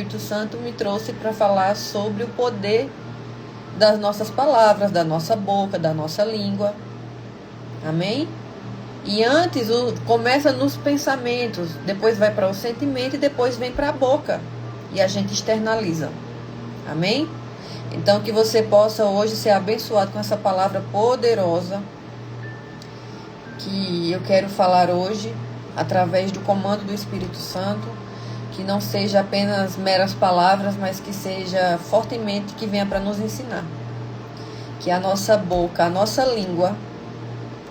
Espírito Santo me trouxe para falar sobre o poder das nossas palavras, da nossa boca, da nossa língua. Amém? E antes começa nos pensamentos, depois vai para o sentimento e depois vem para a boca. E a gente externaliza. Amém? Então que você possa hoje ser abençoado com essa palavra poderosa que eu quero falar hoje, através do comando do Espírito Santo. Que não seja apenas meras palavras, mas que seja fortemente, que venha para nos ensinar. Que a nossa boca, a nossa língua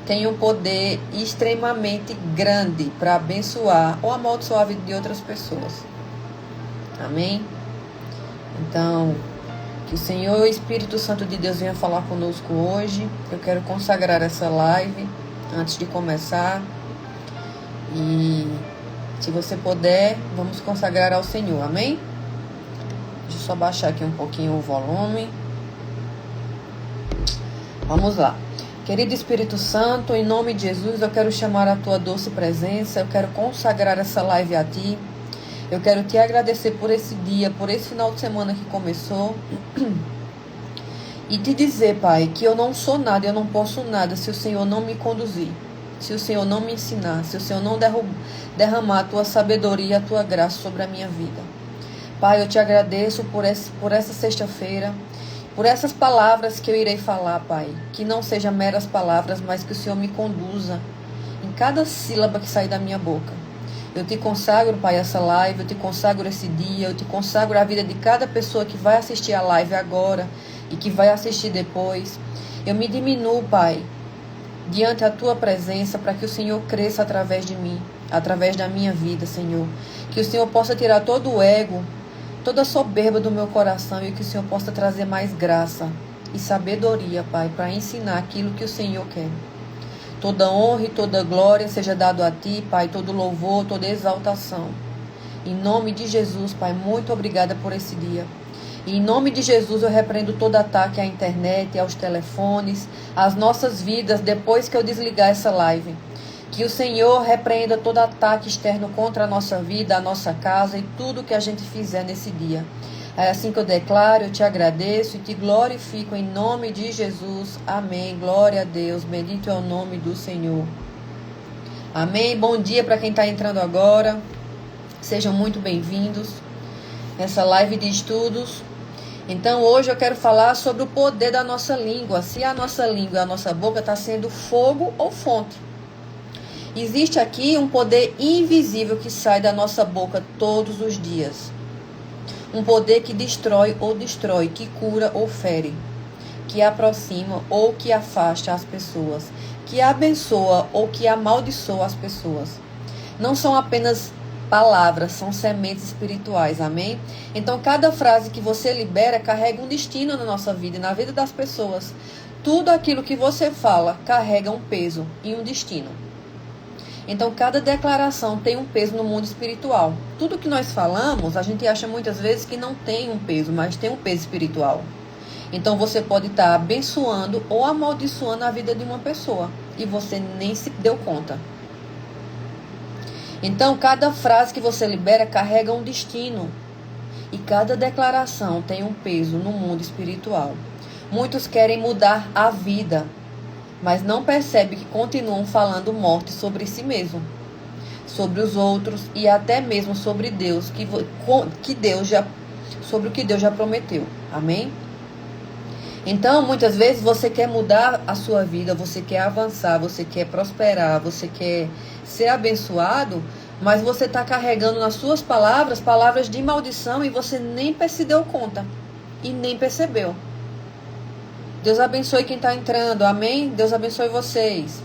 tem um poder extremamente grande para abençoar ou amaldiçoar a vida de outras pessoas. Amém? Então, que o Senhor Espírito Santo de Deus venha falar conosco hoje. Eu quero consagrar essa live antes de começar. E se você puder, vamos consagrar ao Senhor. Amém? Deixa eu só baixar aqui um pouquinho o volume. Vamos lá. Querido Espírito Santo, em nome de Jesus, eu quero chamar a tua doce presença, eu quero consagrar essa live a ti, eu quero te agradecer por esse dia, por esse final de semana que começou, e te dizer, Pai, que eu não sou nada, eu não posso nada se o Senhor não me conduzir, se o Senhor não me ensinar, se o Senhor não derramar a tua sabedoria, a tua graça sobre a minha vida. Pai, eu te agradeço por essa sexta-feira, por essas palavras que eu irei falar, Pai, que não sejam meras palavras, mas que o Senhor me conduza em cada sílaba que sair da minha boca. Eu te consagro, Pai, essa live, eu te consagro esse dia, eu te consagro a vida de cada pessoa que vai assistir a live agora e que vai assistir depois. Eu me diminuo, Pai, diante da tua presença, para que o Senhor cresça através de mim, através da minha vida, Senhor. Que o Senhor possa tirar todo o ego, toda a soberba do meu coração e que o Senhor possa trazer mais graça e sabedoria, Pai, para ensinar aquilo que o Senhor quer. Toda honra e toda glória seja dado a Ti, Pai, todo louvor, toda exaltação. Em nome de Jesus, Pai, muito obrigada por esse dia. E em nome de Jesus eu repreendo todo ataque à internet, aos telefones, às nossas vidas, depois que eu desligar essa live. Que o Senhor repreenda todo ataque externo contra a nossa vida, a nossa casa e tudo que a gente fizer nesse dia. É assim que eu declaro, eu te agradeço e te glorifico em nome de Jesus. Amém. Glória a Deus. Bendito é o nome do Senhor. Amém. Bom dia para quem está entrando agora. Sejam muito bem-vindos nessa live de estudos. Então, hoje eu quero falar sobre o poder da nossa língua. Se a nossa língua, a nossa boca está sendo fogo ou fonte. Existe aqui um poder invisível que sai da nossa boca todos os dias. Um poder que destrói ou destrói, que cura ou fere, que aproxima ou que afasta as pessoas, que abençoa ou que amaldiçoa as pessoas. Não são apenas palavras, são sementes espirituais, amém? Então, cada frase que você libera carrega um destino na nossa vida e na vida das pessoas. Tudo aquilo que você fala carrega um peso e um destino. Então, cada declaração tem um peso no mundo espiritual. Tudo que nós falamos, a gente acha muitas vezes que não tem um peso, mas tem um peso espiritual. Então, você pode estar abençoando ou amaldiçoando a vida de uma pessoa e você nem se deu conta. Então, cada frase que você libera carrega um destino. E cada declaração tem um peso no mundo espiritual. Muitos querem mudar a vida, mas não percebem que continuam falando morte sobre si mesmo, sobre os outros e até mesmo sobre Deus, sobre o que Deus já prometeu. Amém? Então, muitas vezes você quer mudar a sua vida, você quer avançar, você quer prosperar, você quer ser abençoado, mas você está carregando nas suas palavras, palavras de maldição e você nem se deu conta e nem percebeu. Deus abençoe quem está entrando, amém? Deus abençoe vocês.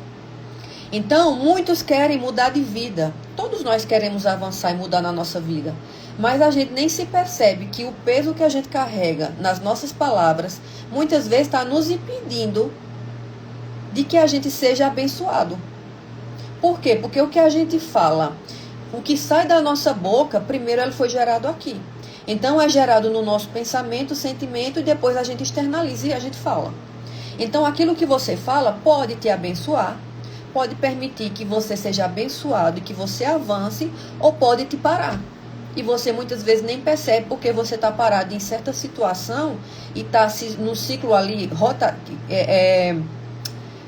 Então, muitos querem mudar de vida. Todos nós queremos avançar e mudar na nossa vida. Mas a gente nem se percebe que o peso que a gente carrega nas nossas palavras, muitas vezes está nos impedindo de que a gente seja abençoado. Por quê? Porque o que a gente fala, o que sai da nossa boca, primeiro ele foi gerado aqui. Então é gerado no nosso pensamento, sentimento e depois a gente externaliza e a gente fala. Então aquilo que você fala pode te abençoar, pode permitir que você seja abençoado e que você avance ou pode te parar. E você muitas vezes nem percebe porque você está parado em certa situação e está no ciclo ali,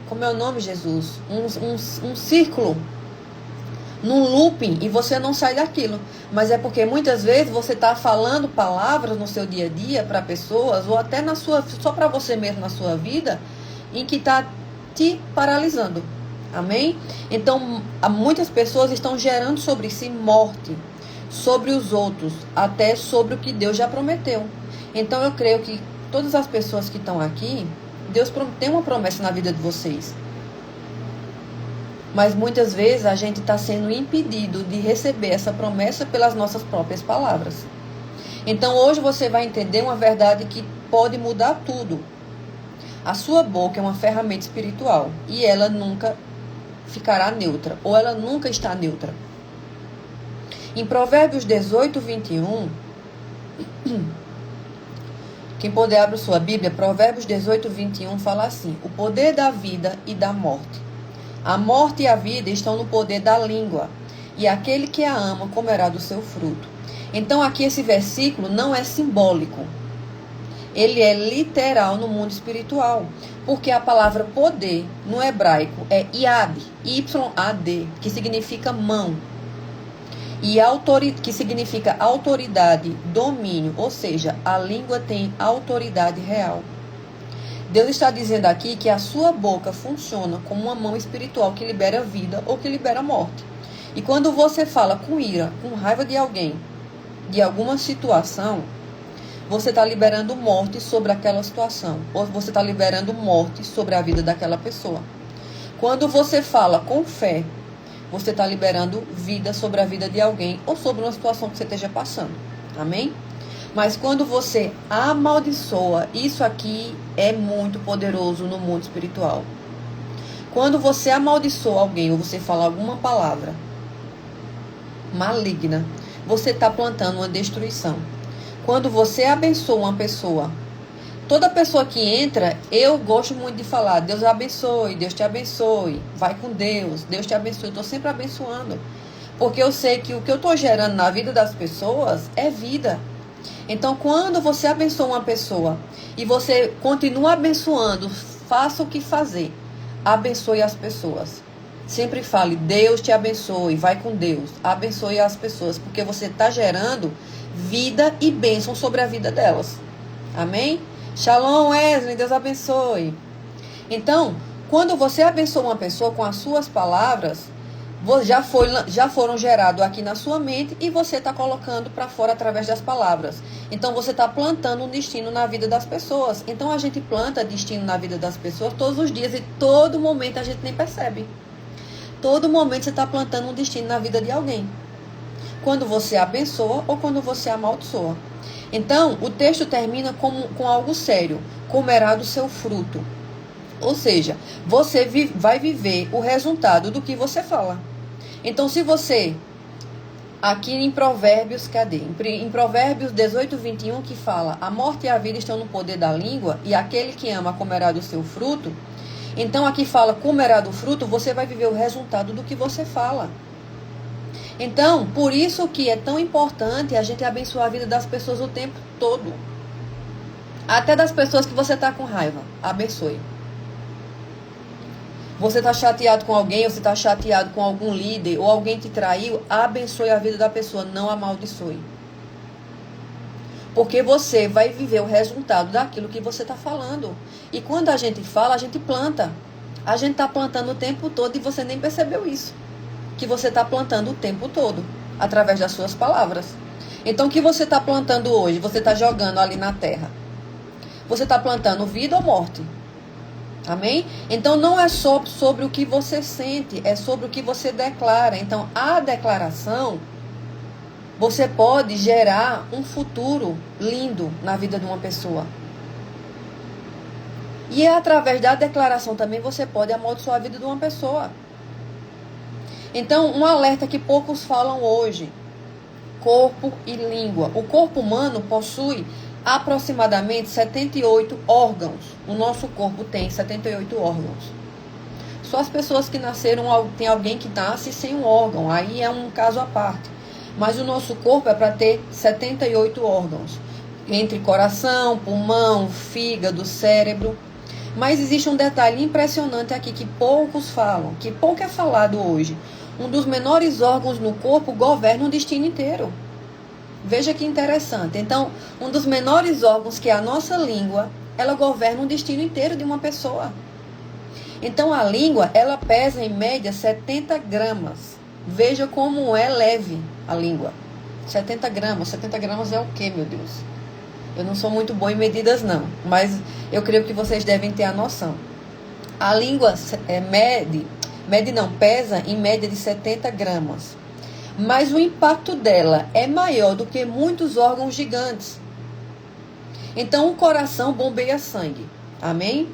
como é o nome, Jesus? Um círculo, num looping, e você não sai daquilo. Mas é porque muitas vezes você está falando palavras no seu dia a dia para pessoas, ou até só para você mesmo na sua vida, em que está te paralisando. Amém? Então, muitas pessoas estão gerando sobre si morte, sobre os outros, até sobre o que Deus já prometeu. Então, eu creio que todas as pessoas que estão aqui, Deus tem uma promessa na vida de vocês. Mas muitas vezes a gente está sendo impedido de receber essa promessa pelas nossas próprias palavras. Então, hoje você vai entender uma verdade que pode mudar tudo. A sua boca é uma ferramenta espiritual e ela nunca ficará neutra, ou ela nunca está neutra. Em Provérbios 18, 21, quem puder abrir sua Bíblia, Provérbios 18, 21 fala assim: o poder da vida e da morte. A morte e a vida estão no poder da língua, e aquele que a ama comerá do seu fruto. Então aqui esse versículo não é simbólico. Ele é literal no mundo espiritual, porque a palavra poder no hebraico é yad, Y-A-D, que significa mão, e que significa autoridade, domínio, ou seja, a língua tem autoridade real. Deus está dizendo aqui que a sua boca funciona como uma mão espiritual que libera vida ou que libera morte. E quando você fala com ira, com raiva de alguém, de alguma situação, você está liberando morte sobre aquela situação, ou você está liberando morte sobre a vida daquela pessoa. Quando você fala com fé, você está liberando vida sobre a vida de alguém ou sobre uma situação que você esteja passando. Amém? Mas quando você amaldiçoa, isso aqui é muito poderoso no mundo espiritual. Quando você amaldiçoa alguém ou você fala alguma palavra maligna, você está plantando uma destruição. Quando você abençoa uma pessoa, toda pessoa que entra, eu gosto muito de falar: Deus abençoe, Deus te abençoe, vai com Deus, Deus te abençoe. Eu estou sempre abençoando, porque eu sei que o que eu estou gerando na vida das pessoas é vida. Então, quando você abençoa uma pessoa e você continua abençoando, faça o que fazer, abençoe as pessoas. Sempre fale: Deus te abençoe, vai com Deus, abençoe as pessoas, porque você está gerando vida e bênção sobre a vida delas. Amém? Shalom, Wesley, Deus abençoe. Então, quando você abençoa uma pessoa com as suas palavras, já foram gerados aqui na sua mente e você está colocando para fora através das palavras. Então, você está plantando um destino na vida das pessoas. Então, a gente planta destino na vida das pessoas todos os dias e todo momento a gente nem percebe. Todo momento você está plantando um destino na vida de alguém. Quando você abençoa ou quando você amaldiçoa. Então, o texto termina com algo sério: comerá do seu fruto. Ou seja, você vai viver o resultado do que você fala. Então, se você, aqui em Provérbios, Em Provérbios 18, 21, que fala: a morte e a vida estão no poder da língua, e aquele que ama comerá do seu fruto. Então, aqui fala comerá do fruto, você vai viver o resultado do que você fala. Então, por isso que é tão importante a gente abençoar a vida das pessoas o tempo todo. Até das pessoas que você está com raiva. Abençoe. Você está chateado com alguém, ou você está chateado com algum líder, ou alguém te traiu, abençoe a vida da pessoa, não amaldiçoe. Porque você vai viver o resultado daquilo que você está falando. E quando a gente fala, a gente planta. A gente está plantando o tempo todo e você nem percebeu isso. Que você está plantando o tempo todo, através das suas palavras. Então, o que você está plantando hoje? Você está jogando ali na terra. Você está plantando vida ou morte? Amém? Então, não é só sobre o que você sente, é sobre o que você declara. Então, a declaração, você pode gerar um futuro lindo na vida de uma pessoa. E através da declaração também você pode amaldiçoar a vida de uma pessoa. Então, um alerta que poucos falam hoje: corpo e língua. O corpo humano possui aproximadamente 78 órgãos. O nosso corpo tem 78 órgãos. Só as pessoas que nasceram, tem alguém que nasce sem um órgão, aí é um caso à parte. Mas o nosso corpo é para ter 78 órgãos, entre coração, pulmão, fígado, cérebro. Mas existe um detalhe impressionante aqui que poucos falam, que pouco é falado hoje. Um dos menores órgãos no corpo governa o destino inteiro. Veja que interessante. Então, um dos menores órgãos, que é a nossa língua, ela governa o destino inteiro de uma pessoa. Então, a língua, ela pesa em média 70 gramas. Veja como é leve a língua. 70 gramas. 70 gramas é o quê, meu Deus? Eu não sou muito boa em medidas, não. Mas eu creio que vocês devem ter a noção. A língua pesa em média de 70 gramas. Mas o impacto dela é maior do que muitos órgãos gigantes. Então, o coração bombeia sangue. Amém?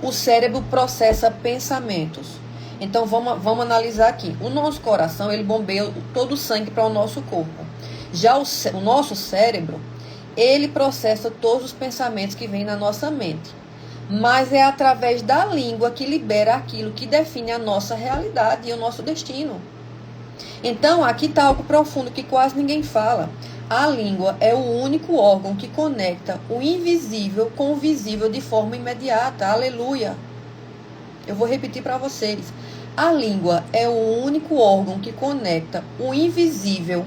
O cérebro processa pensamentos. Então, vamos analisar aqui. O nosso coração, ele bombeia todo o sangue para o nosso corpo. Já o nosso cérebro, ele processa todos os pensamentos que vêm na nossa mente. Mas é através da língua que libera aquilo que define a nossa realidade e o nosso destino. Então, aqui está algo profundo que quase ninguém fala. A língua é o único órgão que conecta o invisível com o visível de forma imediata. Aleluia! Eu vou repetir para vocês. A língua é o único órgão que conecta o invisível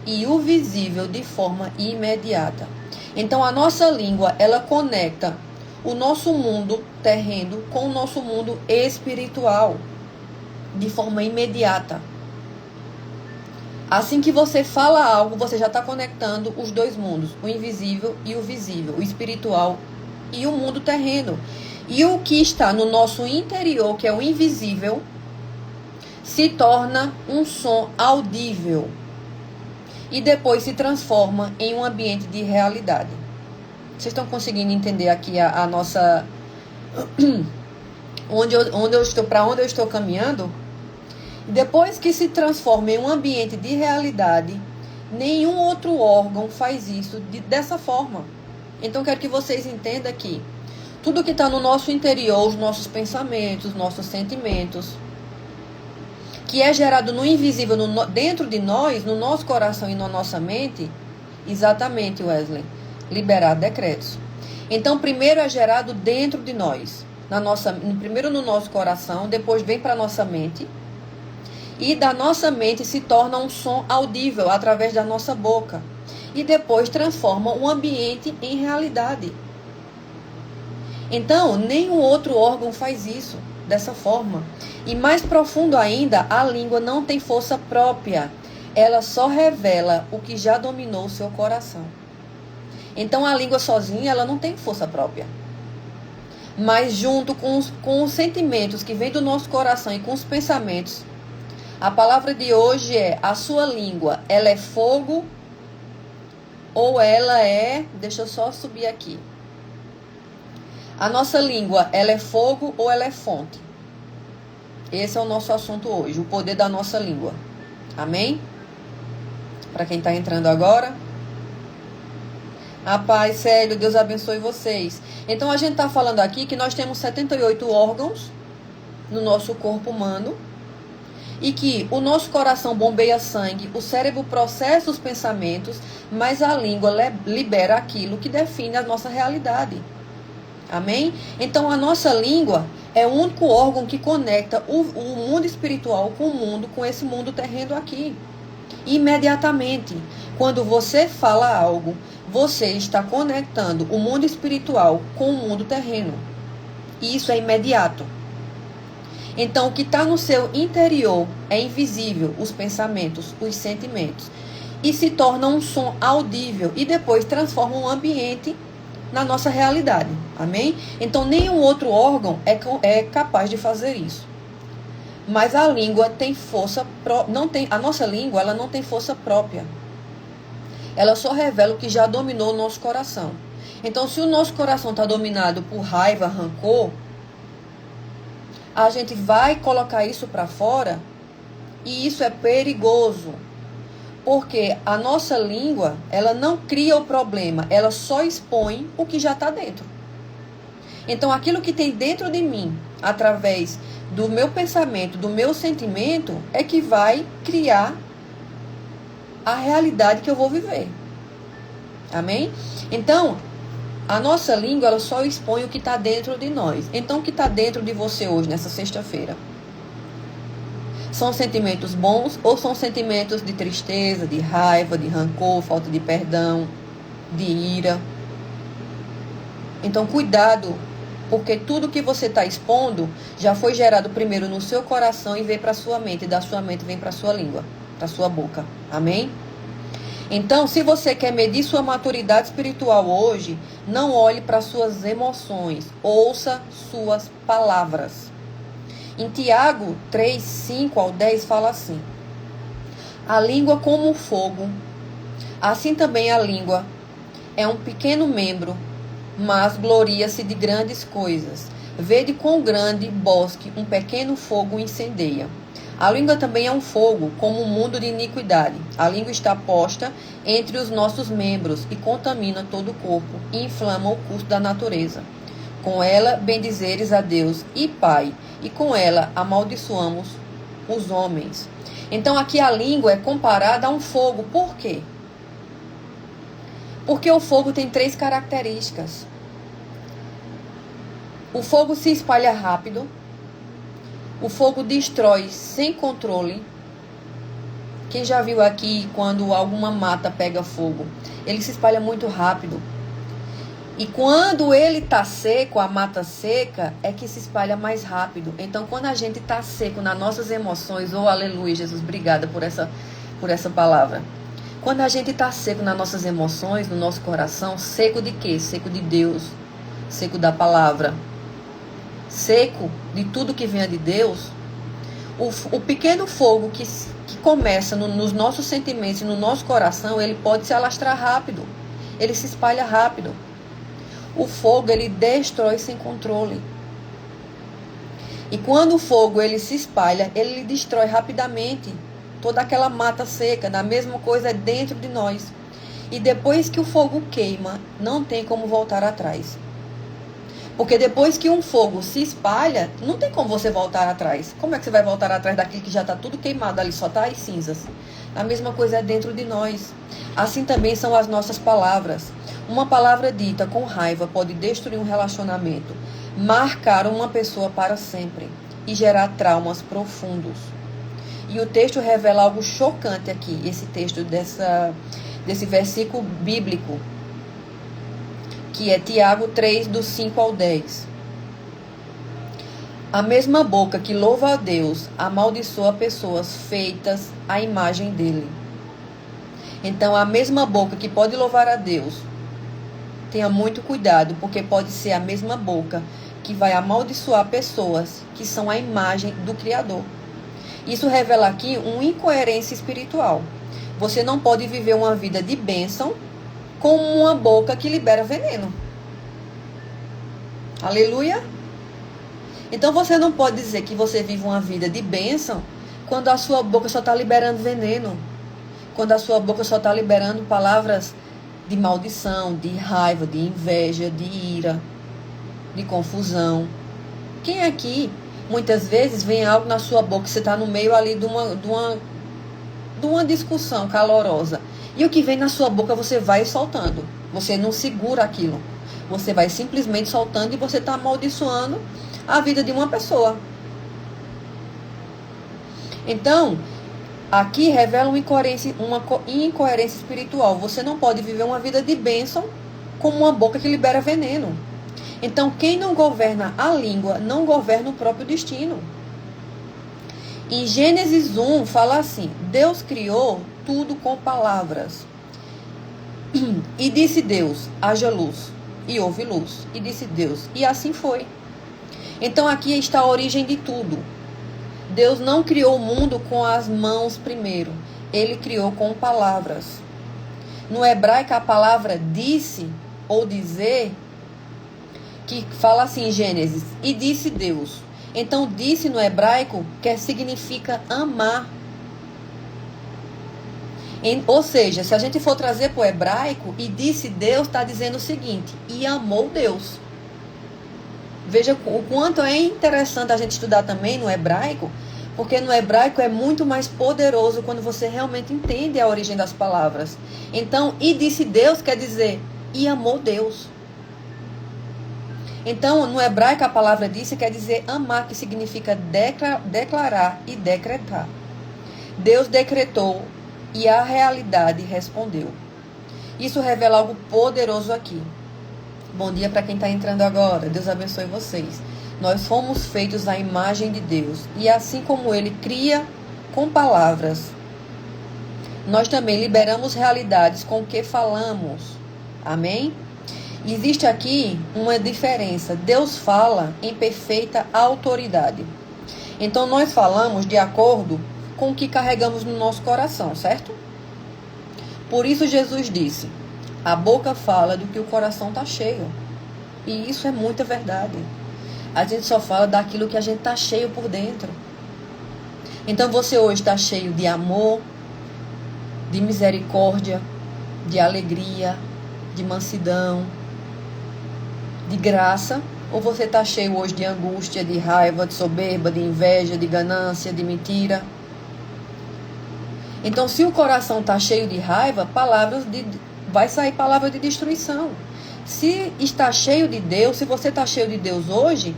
e o visível de forma imediata. Então, a nossa língua, ela conecta o nosso mundo terreno com o nosso mundo espiritual de forma imediata. Assim que você fala algo, você já está conectando os dois mundos, o invisível e o visível, o espiritual e o mundo terreno. E o que está no nosso interior, que é o invisível, se torna um som audível e depois se transforma em um ambiente de realidade. Vocês estão conseguindo entender aqui a nossa... para onde eu estou caminhando? Depois que se transforma em um ambiente de realidade, nenhum outro órgão faz isso dessa forma. Então, quero que vocês entendam que tudo que está no nosso interior, os nossos pensamentos, nossos sentimentos, que é gerado no invisível, dentro de nós, no nosso coração e na nossa mente, exatamente, Wesley, liberar decretos. Então, primeiro é gerado dentro de nós, primeiro no nosso coração, depois vem para a nossa mente, e da nossa mente se torna um som audível através da nossa boca. E depois transforma o ambiente em realidade. Então, nenhum outro órgão faz isso dessa forma. E mais profundo ainda, a língua não tem força própria. Ela só revela o que já dominou o seu coração. Então, a língua sozinha, ela não tem força própria. Mas junto com os sentimentos que vêm do nosso coração e com os pensamentos, a palavra de hoje é: a sua língua, ela é fogo ou ela é... Deixa eu só subir aqui. A nossa língua, ela é fogo ou ela é fonte? Esse é o nosso assunto hoje, o poder da nossa língua. Amém? Para quem está entrando agora. A paz, Célio, Deus abençoe vocês. Então, a gente está falando aqui que nós temos 78 órgãos no nosso corpo humano. E que o nosso coração bombeia sangue, o cérebro processa os pensamentos, mas a língua libera aquilo que define a nossa realidade. Amém? Então, a nossa língua é o único órgão que conecta o mundo espiritual com o mundo, com esse mundo terreno aqui. Imediatamente, quando você fala algo, você está conectando o mundo espiritual com o mundo terreno. E isso é imediato. Então, o que está no seu interior é invisível, os pensamentos, os sentimentos, e se torna um som audível e depois transforma um ambiente na nossa realidade. Amém? Então, nenhum outro órgão é capaz de fazer isso. Mas a língua tem força, a nossa língua, ela não tem força própria. Ela só revela o que já dominou o nosso coração. Então, se o nosso coração está dominado por raiva, rancor, a gente vai colocar isso para fora e isso é perigoso. Porque a nossa língua, ela não cria o problema, ela só expõe o que já está dentro. Então, aquilo que tem dentro de mim, através do meu pensamento, do meu sentimento, é que vai criar a realidade que eu vou viver. Amém? Então, a nossa língua, ela só expõe o que está dentro de nós. Então, o que está dentro de você hoje, nessa sexta-feira? São sentimentos bons ou são sentimentos de tristeza, de raiva, de rancor, falta de perdão, de ira? Então, cuidado, porque tudo que você está expondo já foi gerado primeiro no seu coração e vem para a sua mente, e da sua mente vem para a sua língua, para a sua boca. Amém? Então, se você quer medir sua maturidade espiritual hoje, não olhe para suas emoções, ouça suas palavras. Em Tiago 3, 5 ao 10 fala assim: a língua como o fogo, assim também a língua é um pequeno membro, mas gloria-se de grandes coisas. Vede quão grande bosque um pequeno fogo incendeia. A língua também é um fogo, como um mundo de iniquidade. A língua está posta entre os nossos membros e contamina todo o corpo e inflama o curso da natureza. Com ela bendizeres a Deus e Pai, e com ela amaldiçoamos os homens. Então aqui a língua é comparada a um fogo. Por quê? Porque o fogo tem 3 características. O fogo se espalha rápido. O fogo destrói sem controle. Quem já viu aqui quando alguma mata pega fogo? Ele se espalha muito rápido. E quando ele está seco, a mata seca, é que se espalha mais rápido. Então, quando a gente está seco nas nossas emoções, oh, aleluia, Jesus, obrigada por essa palavra. Quando a gente está seco nas nossas emoções, no nosso coração, seco de quê? Seco de Deus, seco da palavra, seco de tudo que venha de Deus, o pequeno fogo que começa nos nossos sentimentos e no nosso coração, ele pode se alastrar rápido, ele se espalha rápido. O fogo, ele destrói sem controle. E quando o fogo, ele se espalha, ele destrói rapidamente toda aquela mata seca. Da mesma coisa é dentro de nós. E depois que o fogo queima, não tem como voltar atrás. Porque depois que um fogo se espalha, não tem como você voltar atrás. Como é que você vai voltar atrás daquilo que já está tudo queimado ali, só está as cinzas? A mesma coisa é dentro de nós. Assim também são as nossas palavras. Uma palavra dita com raiva pode destruir um relacionamento, marcar uma pessoa para sempre e gerar traumas profundos. E o texto revela algo chocante aqui, esse texto desse versículo bíblico, que é Tiago 3, do 5 ao 10. A mesma boca que louva a Deus amaldiçoa pessoas feitas à imagem dele. Então, a mesma boca que pode louvar a Deus, tenha muito cuidado, porque pode ser a mesma boca que vai amaldiçoar pessoas que são a imagem do Criador. Isso revela aqui uma incoerência espiritual. Você não pode viver uma vida de bênção com uma boca que libera veneno. Aleluia! Então você não pode dizer que você vive uma vida de bênção quando a sua boca só está liberando veneno. Quando a sua boca só está liberando palavras de maldição, de raiva, de inveja, de ira, de confusão. Quem aqui, muitas vezes, vem algo na sua boca, você está no meio ali de uma discussão calorosa. E o que vem na sua boca você vai soltando. Você não segura aquilo. Você vai simplesmente soltando e você está amaldiçoando a vida de uma pessoa. Então, aqui revela uma incoerência espiritual. Você não pode viver uma vida de bênção com uma boca que libera veneno. Então, quem não governa a língua, não governa o próprio destino. Em Gênesis 1, fala assim: Deus criou tudo com palavras. E disse Deus, haja luz. E houve luz. E disse Deus, e assim foi. Então, aqui está a origem de tudo. Deus não criou o mundo com as mãos primeiro. Ele criou com palavras. No hebraico, a palavra disse, ou dizer, que fala assim em Gênesis, e disse Deus. Então, disse no hebraico, que significa amar. Ou seja, se a gente for trazer para o hebraico, e disse Deus, está dizendo o seguinte, e amou Deus. Veja o quanto é interessante a gente estudar também no hebraico, Porque no hebraico é muito mais poderoso quando você realmente entende a origem das palavras. Então, e disse Deus quer dizer, e amou Deus. Então, no hebraico a palavra disse quer dizer amar, que significa declarar e decretar. Deus decretou e a realidade respondeu. Isso revela algo poderoso aqui. Bom dia para quem está entrando agora. Deus abençoe vocês. Nós fomos feitos à imagem de Deus. E assim como Ele cria com palavras, nós também liberamos realidades com o que falamos. Amém? Existe aqui uma diferença. Deus fala em perfeita autoridade. Então nós falamos de acordo com o que carregamos no nosso coração, certo? Por isso Jesus disse, a boca fala do que o coração está cheio. E isso é muita verdade. A gente só fala daquilo que a gente está cheio por dentro. Então você hoje está cheio de amor, de misericórdia, de alegria, de mansidão, de graça, ou você está cheio hoje de angústia, de raiva, de soberba, de inveja, de ganância, de mentira? Então, se o coração está cheio de raiva, vai sair palavra de destruição. Se está cheio de Deus, se você está cheio de Deus hoje,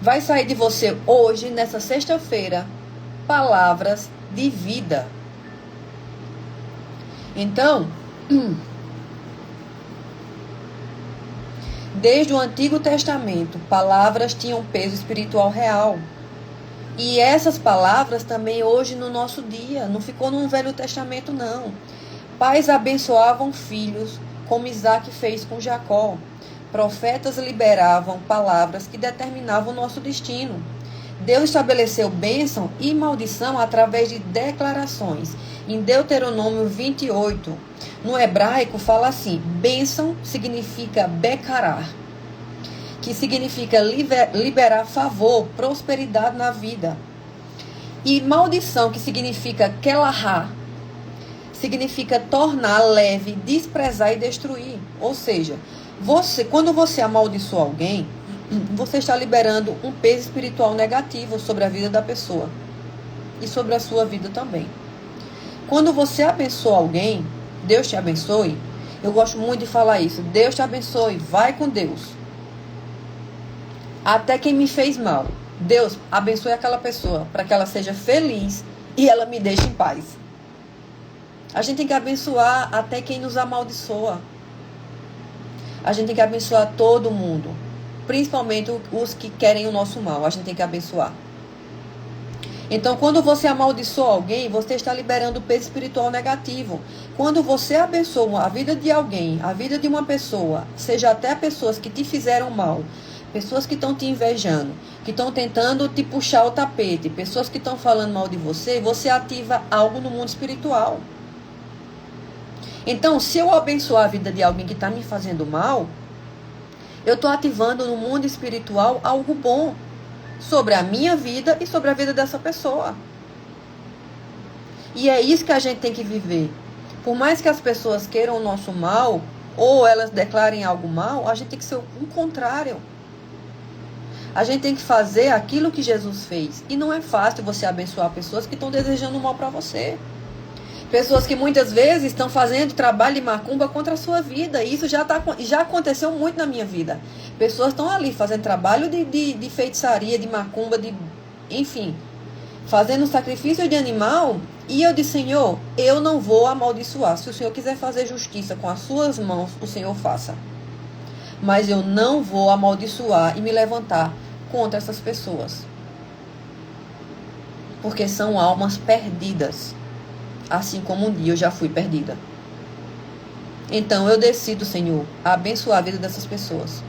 vai sair de você hoje, nessa sexta-feira, palavras de vida. Então, desde o Antigo Testamento, palavras tinham peso espiritual real. E essas palavras também hoje no nosso dia, não ficou no Velho Testamento não. Pais abençoavam filhos, como Isaac fez com Jacó. Profetas liberavam palavras que determinavam o nosso destino. Deus estabeleceu bênção e maldição através de declarações. Em Deuteronômio 28, no hebraico fala assim, bênção significa becarar, que significa liberar favor, prosperidade na vida. E maldição, que significa kelahá, significa tornar leve, desprezar e destruir. Ou seja, quando você amaldiçoa alguém, você está liberando um peso espiritual negativo sobre a vida da pessoa e sobre a sua vida também. Quando você abençoa alguém, Deus te abençoe, eu gosto muito de falar isso, Deus te abençoe, vai com Deus. Até quem me fez mal, Deus abençoe aquela pessoa para que ela seja feliz e ela me deixe em paz. A gente tem que abençoar até quem nos amaldiçoa. A gente tem que abençoar todo mundo, principalmente os que querem o nosso mal. A gente tem que abençoar. Então, quando você amaldiçoa alguém, você está liberando peso espiritual negativo. Quando você abençoa a vida de alguém, a vida de uma pessoa, seja até pessoas que te fizeram mal, pessoas que estão te invejando, que estão tentando te puxar o tapete, pessoas que estão falando mal de você, você ativa algo no mundo espiritual. Então, se eu abençoar a vida de alguém que está me fazendo mal, eu estou ativando no mundo espiritual algo bom sobre a minha vida e sobre a vida dessa pessoa. E é isso que a gente tem que viver. Por mais que as pessoas queiram o nosso mal, ou elas declarem algo mal, a gente tem que ser o contrário. A gente tem que fazer aquilo que Jesus fez. E não é fácil você abençoar pessoas que estão desejando mal para você. Pessoas que muitas vezes estão fazendo trabalho de macumba contra a sua vida. E isso já aconteceu muito na minha vida. Pessoas estão ali fazendo trabalho de feitiçaria, de macumba, enfim, fazendo sacrifício de animal. E eu disse, Senhor, eu não vou amaldiçoar. Se o Senhor quiser fazer justiça com as suas mãos, o Senhor faça. Mas eu não vou amaldiçoar e me levantar contra essas pessoas. Porque são almas perdidas. Assim como um dia eu já fui perdida. Então eu decido, Senhor, abençoar a vida dessas pessoas.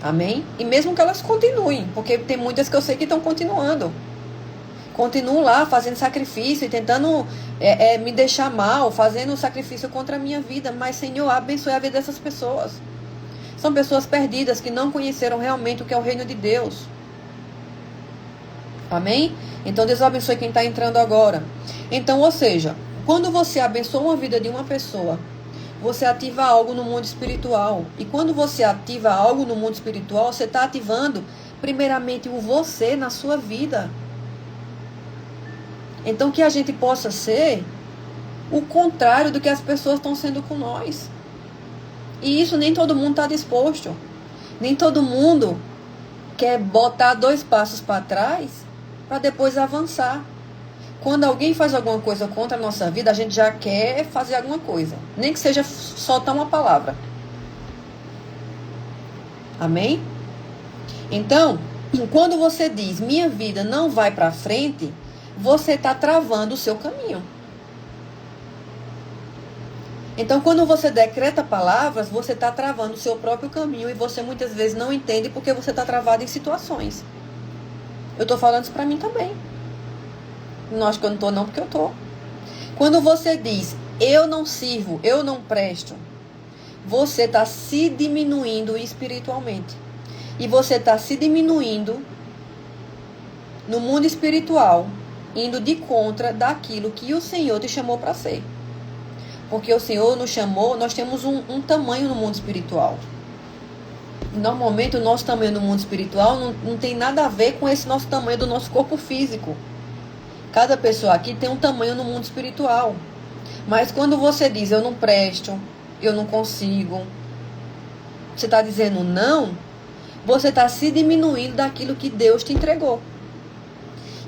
Amém? E mesmo que elas continuem, porque tem muitas que eu sei que estão continuando. Continuam lá fazendo sacrifício e tentando me deixar mal, fazendo sacrifício contra a minha vida. Mas, Senhor, abençoe a vida dessas pessoas. São pessoas perdidas que não conheceram realmente o que é o reino de Deus. Amém? Então Deus abençoe quem está entrando agora. Então, ou seja, quando você abençoa a vida de uma pessoa, você ativa algo no mundo espiritual. E quando você ativa algo no mundo espiritual, você está ativando primeiramente o você na sua vida. Então que a gente possa ser o contrário do que as pessoas estão sendo com nós. E isso nem todo mundo está disposto. Nem todo mundo quer botar 2 passos para trás para depois avançar. Quando alguém faz alguma coisa contra a nossa vida, a gente já quer fazer alguma coisa. Nem que seja soltar uma palavra. Amém? Então, quando você diz, minha vida não vai para frente, você está travando o seu caminho. Então, quando você decreta palavras, você está travando o seu próprio caminho e você muitas vezes não entende porque você está travado em situações. Eu estou falando isso para mim também. Não acho que eu não estou não, porque eu estou. Quando você diz, eu não sirvo, eu não presto, você está se diminuindo espiritualmente. E você está se diminuindo no mundo espiritual, indo de contra daquilo que o Senhor te chamou para ser. Porque o Senhor nos chamou, nós temos um tamanho no mundo espiritual. Normalmente o nosso tamanho no mundo espiritual não tem nada a ver com esse nosso tamanho do nosso corpo físico. Cada pessoa aqui tem um tamanho no mundo espiritual. Mas quando você diz, eu não presto, eu não consigo, você está dizendo não, você está se diminuindo daquilo que Deus te entregou.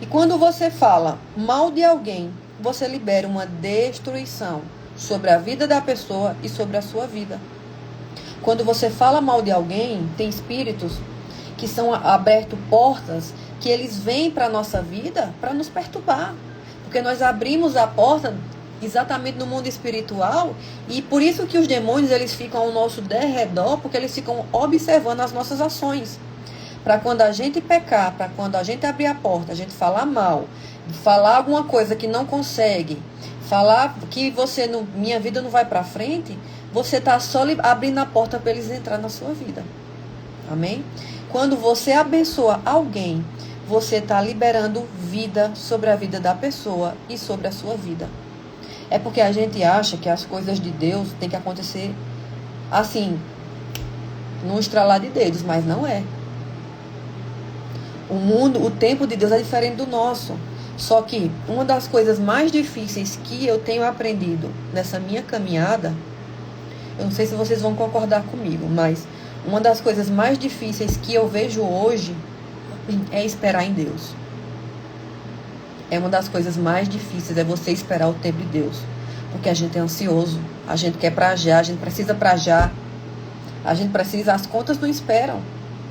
E quando você fala mal de alguém, você libera uma destruição sobre a vida da pessoa e sobre a sua vida. Quando você fala mal de alguém, tem espíritos que são abertos portas, que eles vêm para a nossa vida para nos perturbar. Porque nós abrimos a porta exatamente no mundo espiritual e por isso que os demônios eles ficam ao nosso derredor, porque eles ficam observando as nossas ações. Para quando a gente pecar, para quando a gente abrir a porta, a gente falar mal, falar alguma coisa que não consegue, falar que minha vida não vai para frente, você está só abrindo a porta para eles entrar na sua vida. Amém? Quando você abençoa alguém, você está liberando vida sobre a vida da pessoa e sobre a sua vida. É porque a gente acha que as coisas de Deus têm que acontecer assim, num estralar de dedos, mas não é. O tempo de Deus é diferente do nosso. Só que uma das coisas mais difíceis que eu tenho aprendido nessa minha caminhada, eu não sei se vocês vão concordar comigo, mas uma das coisas mais difíceis que eu vejo hoje é esperar em Deus. É uma das coisas mais difíceis, é você esperar o tempo de Deus. Porque a gente é ansioso, a gente quer pra já, a gente precisa pra já. A gente precisa, as contas não esperam.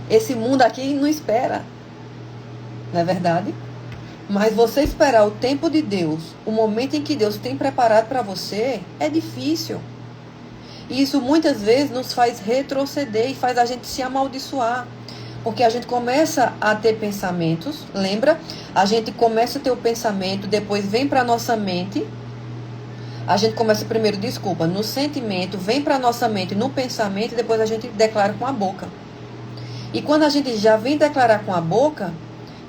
Esse mundo aqui não espera. Não é verdade? Mas você esperar o tempo de Deus, o momento em que Deus tem preparado para você, é difícil. E isso muitas vezes nos faz retroceder e faz a gente se amaldiçoar. Porque a gente começa a ter pensamentos, lembra? A gente começa a ter o pensamento, depois vem para a nossa mente. A gente começa primeiro, no sentimento, vem para a nossa mente no pensamento e depois a gente declara com a boca. E quando a gente já vem declarar com a boca,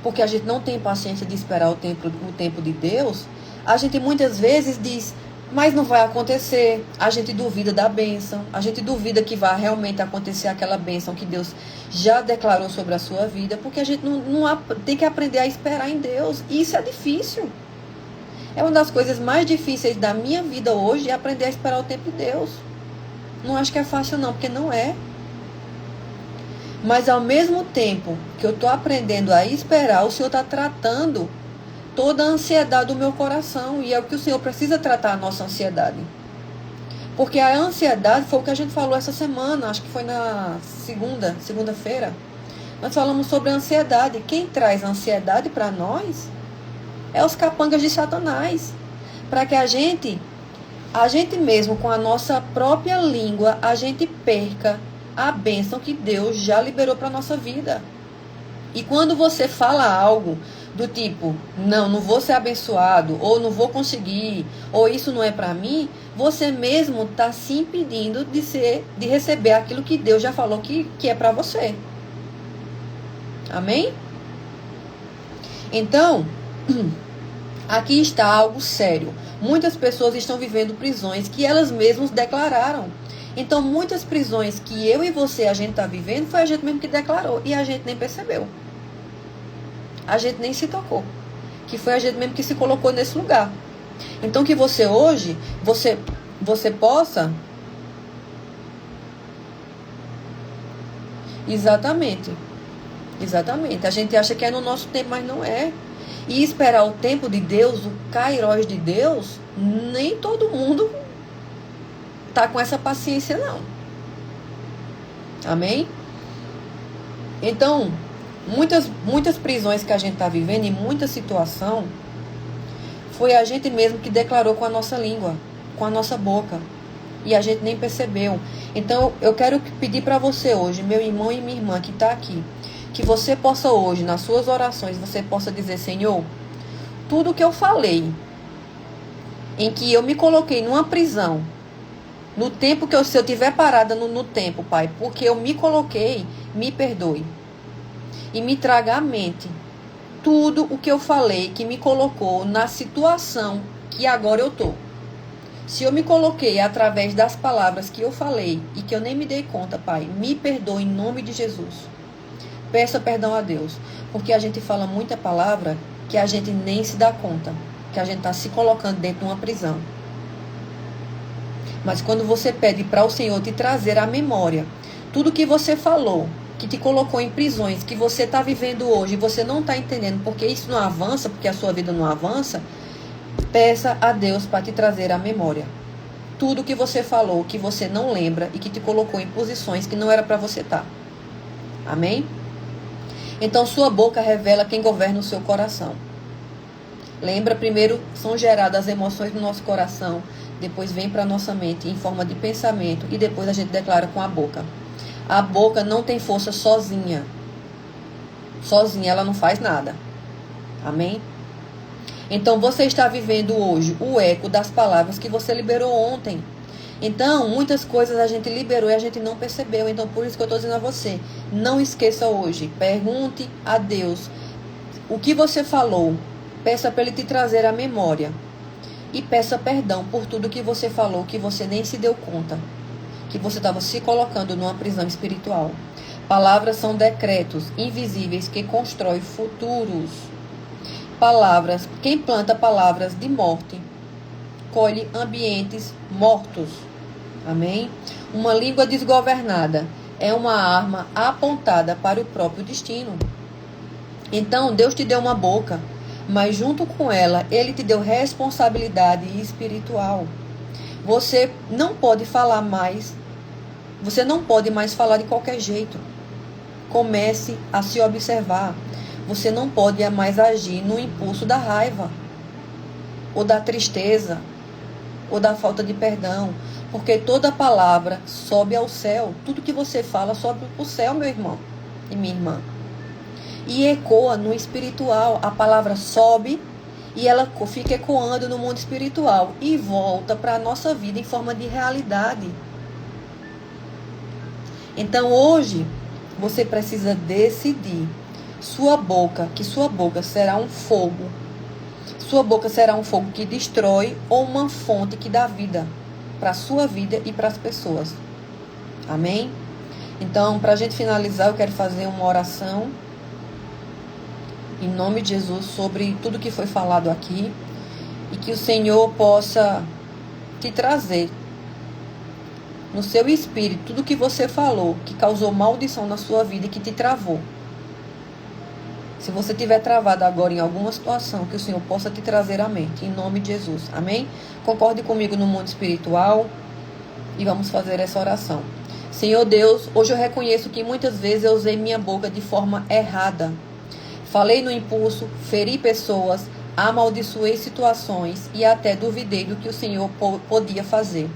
porque a gente não tem paciência de esperar o tempo de Deus, a gente muitas vezes diz, mas não vai acontecer. A gente duvida da bênção, a gente duvida que vai realmente acontecer aquela bênção que Deus já declarou sobre a sua vida, porque a gente não tem que aprender a esperar em Deus. E isso é difícil. É uma das coisas mais difíceis da minha vida hoje, é aprender a esperar o tempo de Deus. Não acho que é fácil não, porque não é. Mas ao mesmo tempo que eu estou aprendendo a esperar, o Senhor está tratando toda a ansiedade do meu coração. E é o que o Senhor precisa tratar, a nossa ansiedade. Porque a ansiedade foi o que a gente falou essa semana, acho que foi na segunda-feira. Nós falamos sobre a ansiedade. Quem traz a ansiedade para nós é os capangas de Satanás. Para que a gente mesmo, com a nossa própria língua, a gente perca a bênção que Deus já liberou para a nossa vida. E quando você fala algo do tipo, não vou ser abençoado, ou não vou conseguir, ou isso não é para mim, você mesmo está se impedindo de receber aquilo que Deus já falou que é para você. Amém? Então, aqui está algo sério. Muitas pessoas estão vivendo prisões que elas mesmas declararam. Então, muitas prisões que eu e você, a gente está vivendo, foi a gente mesmo que declarou. E a gente nem percebeu. A gente nem se tocou. que foi a gente mesmo que se colocou nesse lugar. Então que você hoje, você possa... Exatamente. A gente acha que é no nosso tempo, mas não é. E esperar o tempo de Deus, o Kairos de Deus, nem todo mundo tá com essa paciência, não. Amém? Então, muitas prisões que a gente tá vivendo, e muita situação, foi a gente mesmo que declarou com a nossa língua, com a nossa boca. E a gente nem percebeu. Então, eu quero pedir para você hoje, meu irmão e minha irmã que está aqui, que você possa hoje, nas suas orações, você possa dizer: Senhor, tudo que eu falei, em que eu me coloquei numa prisão, no tempo que se eu estiver parada no tempo, Pai, porque eu me coloquei, me perdoe. E me traga à mente tudo o que eu falei que me colocou na situação que agora eu estou. Se eu me coloquei através das palavras que eu falei e que eu nem me dei conta, Pai, me perdoe em nome de Jesus. Peça perdão a Deus, porque a gente fala muita palavra que a gente nem se dá conta, que a gente está se colocando dentro de uma prisão. Mas quando você pede para o Senhor te trazer à memória tudo que você falou, que te colocou em prisões, que você está vivendo hoje e você não está entendendo porque isso não avança, porque a sua vida não avança, peça a Deus para te trazer à memória tudo que você falou, que você não lembra e que te colocou em posições que não era para você estar. Amém? Então sua boca revela quem governa o seu coração. Lembra, primeiro são geradas as emoções no nosso coração, depois vem para a nossa mente em forma de pensamento e depois a gente declara com a boca. A boca não tem força sozinha. Sozinha ela não faz nada. Amém? Então você está vivendo hoje o eco das palavras que você liberou ontem. Então, muitas coisas a gente liberou e a gente não percebeu. Então, por isso que eu estou dizendo a você, não esqueça hoje. Pergunte a Deus o que você falou. Peça para Ele te trazer à memória. E peça perdão por tudo que você falou, que você nem se deu conta. Que você estava se colocando numa prisão espiritual. Palavras são decretos invisíveis que constroem futuros. Palavras, quem planta palavras de morte, colhe ambientes mortos. Amém? Uma língua desgovernada é uma arma apontada para o próprio destino. Então, Deus te deu uma boca, mas junto com ela, Ele te deu responsabilidade espiritual. Você não pode falar mais, você não pode mais falar de qualquer jeito. Comece a se observar. Você não pode mais agir no impulso da raiva, ou da tristeza, ou da falta de perdão. Porque toda palavra sobe ao céu. Tudo que você fala sobe para o céu, meu irmão e minha irmã. E ecoa no espiritual. A palavra sobe e ela fica ecoando no mundo espiritual. E volta para a nossa vida em forma de realidade. Então hoje, você precisa decidir. Que sua boca será um fogo. Sua boca será um fogo que destrói ou uma fonte que dá vida para a sua vida e para as pessoas. Amém? Então, para a gente finalizar, eu quero fazer uma oração em nome de Jesus sobre tudo que foi falado aqui e que o Senhor possa te trazer no seu espírito tudo que você falou que causou maldição na sua vida e que te travou. Se você estiver travado agora em alguma situação, que o Senhor possa te trazer à mente, em nome de Jesus. Amém? Concorde comigo no mundo espiritual e vamos fazer essa oração. Senhor Deus, hoje eu reconheço que muitas vezes eu usei minha boca de forma errada. Falei no impulso, feri pessoas, amaldiçoei situações e até duvidei do que o Senhor podia fazer.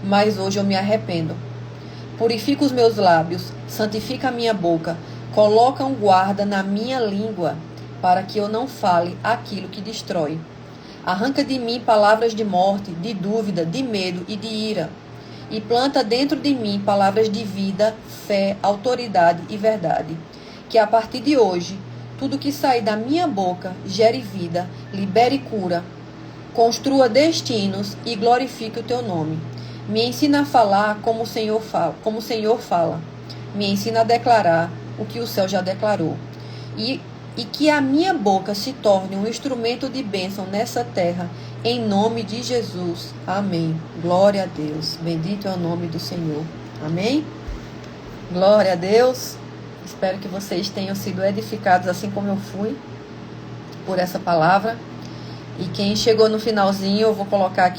Mas hoje eu me arrependo. Purifica os meus lábios, santifica a minha boca, coloca um guarda na minha língua, para que eu não fale aquilo que destrói. Arranca de mim palavras de morte, de dúvida, de medo e de ira. E planta dentro de mim palavras de vida, fé, autoridade e verdade. Que a partir de hoje, tudo que sair da minha boca gere vida, libere cura, construa destinos e glorifique o teu nome. Me ensina a falar como o Senhor fala. Me ensina a declarar o que o céu já declarou. E e que a minha boca se torne um instrumento de bênção nessa terra, em nome de Jesus. Amém. Glória a Deus. Bendito é o nome do Senhor. Amém. Glória a Deus. Espero que vocês tenham sido edificados assim como eu fui por essa palavra. E quem chegou no finalzinho, eu vou colocar aqui